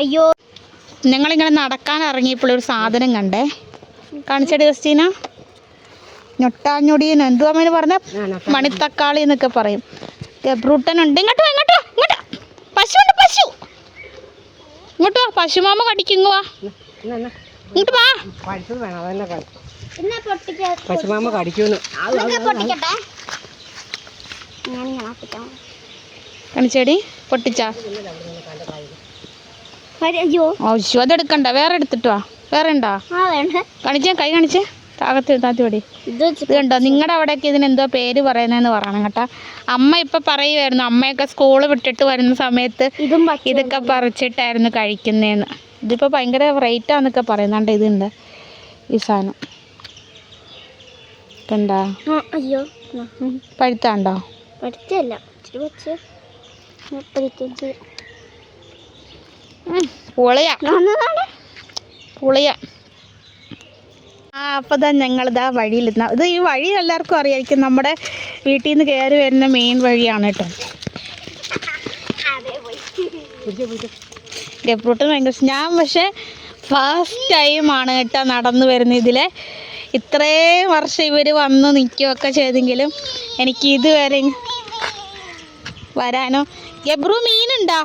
അയ്യോ, ഞങ്ങളിങ്ങനെ നടക്കാൻ ഇറങ്ങിയപ്പോഴൊരു സാധനം കണ്ടേ. കാണിച്ചടി ക്രിസ്റ്റീന. ഞൊട്ടാഞ്ഞൊടിയൻ എന്തുവാ അമ്മേന് പറഞ്ഞ മണിത്തക്കാളി എന്നൊക്കെ പറയും. ഗബ്രൂട്ടനുണ്ട്. ഇങ്ങോട്ടോ ഇങ്ങോട്ടോ ഇങ്ങോട്ടോ. പശുണ്ട് പശു. ഇങ്ങോട്ടോ പശുമാമ കടിക്കുങ്ങ. ഇങ്ങോട്ട് വാ. പശുമാമ കടിക്കുന്നു. കാണിച്ചേടി പൊട്ടിച്ചാ. അയ്യോ അതെടുക്കണ്ട, വേറെ എടുത്തിട്ടോ. വേറെ ഉണ്ടോ? കാണിച്ചേ, കൈ കാണിച്ചേ. താത്തി പടി. ഇത് കണ്ടോ, നിങ്ങളുടെ അവിടെയൊക്കെ ഇതിനെന്തോ പേര് പറയുന്നതെന്ന് പറയണം കേട്ടോ. അമ്മ ഇപ്പം പറയുമായിരുന്നു, അമ്മയൊക്കെ സ്കൂള് വിട്ടിട്ട് വരുന്ന സമയത്ത് ഇതൊക്കെ പറിച്ചിട്ടായിരുന്നു കഴിക്കുന്നതെന്ന്. ഇതിപ്പോൾ ഭയങ്കര റേറ്റാന്നൊക്കെ പറയുന്നുണ്ട്. ഇതുണ്ട് ഈ സാധനം കണ്ടാ. അയ്യോ പഴുത്താണ്ടോ? പഴുത്തല്ല, പുളിയാ പുളിയാ. അപ്പോൾ തന്നെ ഞങ്ങളിതാ വഴിയിലെത്തുന്ന ഇത്. ഈ വഴി എല്ലാവർക്കും അറിയായിരിക്കും, നമ്മുടെ വീട്ടിൽ നിന്ന് കയറി വരുന്ന മെയിൻ വഴിയാണ് കേട്ടോ. ഗബ്രൂട്ടൻ ഭയങ്കര ഞാൻ പക്ഷേ ഫസ്റ്റ് ടൈമാണ് കേട്ടോ നടന്നു വരുന്നത് ഇതിലെ. ഇത്രയും വർഷം ഇവർ വന്ന് നിൽക്കുകയൊക്കെ ചെയ്തെങ്കിലും എനിക്ക് ഇതുവരെ വരാനോ. ഗബ്രു മീനുണ്ടാ?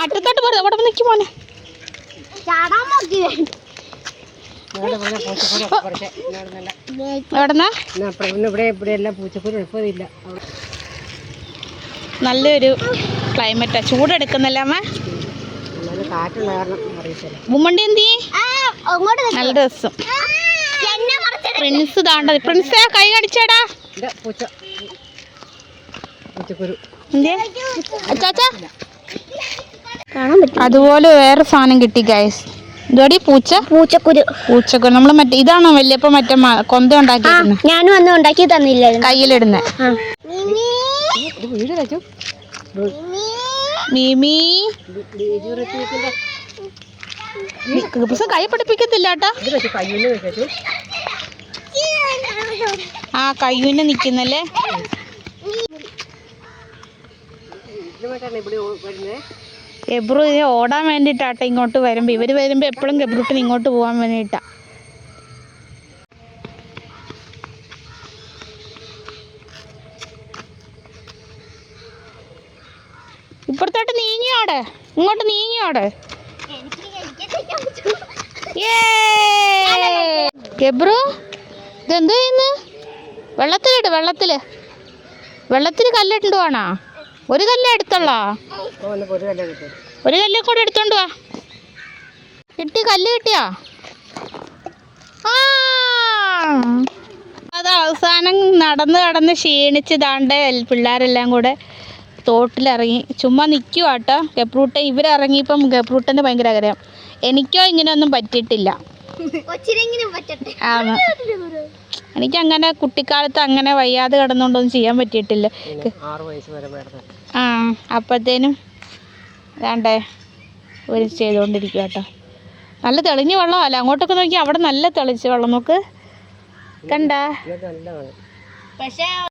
അറ്റത്തോട്ട് പോരെ, അവിടെ നിൽക്കും മോനെ. നല്ലൊരു ക്ലൈമറ്റാ, ചൂടെടുക്കുന്നല്ലേ അമ്മ. ഉമ്മണ്ടി എന്തി നല്ല രസം. പ്രിൻസ് താണ്ട. പ്രിൻസേ കൈ കടിച്ചേടാ. അതുപോലെ വേറെ സാധനം കിട്ടി ഗൈസ്. ഇതോടി പൂച്ചക്കുരു. നമ്മൾ മറ്റേ ഇതാണോ വല്യപ്പ മറ്റേ കൊന്ത ഉണ്ടാക്കിയിരുന്നത്? ഞാനും അന്ന് ഉണ്ടാക്കി തന്നില്ല. കയ്യിലിടുന്ന മീമി കൈ പഠിപ്പിക്കത്തില്ല കേട്ടാ. ആ കയ്യൂന് നിക്കുന്നല്ലേ. ഗബ്രു ഇത് ഓടാൻ വേണ്ടിയിട്ടാട്ടെ ഇങ്ങോട്ട് വരുമ്പോൾ. ഇവർ വരുമ്പോൾ എപ്പോഴും ഗബ്രൂട്ടിന് ഇങ്ങോട്ട് പോകാൻ വേണ്ടിയിട്ടാ. ഇപ്പുറത്തോട്ട് നീങ്ങിയോടെ, ഇങ്ങോട്ട് നീങ്ങിയോടെ. ഗബ്രു ഇതെന്ത് ചെയ്യുന്നു? വെള്ളത്തിലിട്. വെള്ളത്തിൽ കല്ലിട്ടുണ്ട് വേണോ? ഒരു കല്ല് എടുത്തോളാ. ഒരു കല്ല് കൂടെ എടുത്തോണ്ട് വാ. കിട്ടി, കല്ല് കിട്ടിയാ? അത് അവസാനം നടന്ന് ക്ഷീണിച്ച് ദാണ്ട് പിള്ളേരെല്ലാം കൂടെ തോട്ടിലിറങ്ങി ചുമ്മാ നിൽക്കുവാട്ടോ. ഗബ്രൂട്ടൻ ഇവരിറങ്ങിയപ്പം ഗബ്രൂട്ടന് ഭയങ്കര ആഗ്രഹം. എനിക്കോ ഇങ്ങനെയൊന്നും പറ്റിയിട്ടില്ല. എനിക്കങ്ങനെ കുട്ടിക്കാലത്ത് അങ്ങനെ വയ്യാതെ കിടന്നുകൊണ്ടൊന്നും ചെയ്യാൻ പറ്റിയിട്ടില്ല. അപ്പോഴത്തേനും വേണ്ടേ ഒരു ചെയ്തുകൊണ്ടിരിക്കുക കേട്ടോ. നല്ല തെളിഞ്ഞ വെള്ളമല്ല. അങ്ങോട്ടൊക്കെ നോക്കി അവിടെ നല്ല തെളിച്ച് വെള്ളം നോക്ക് കണ്ടാ.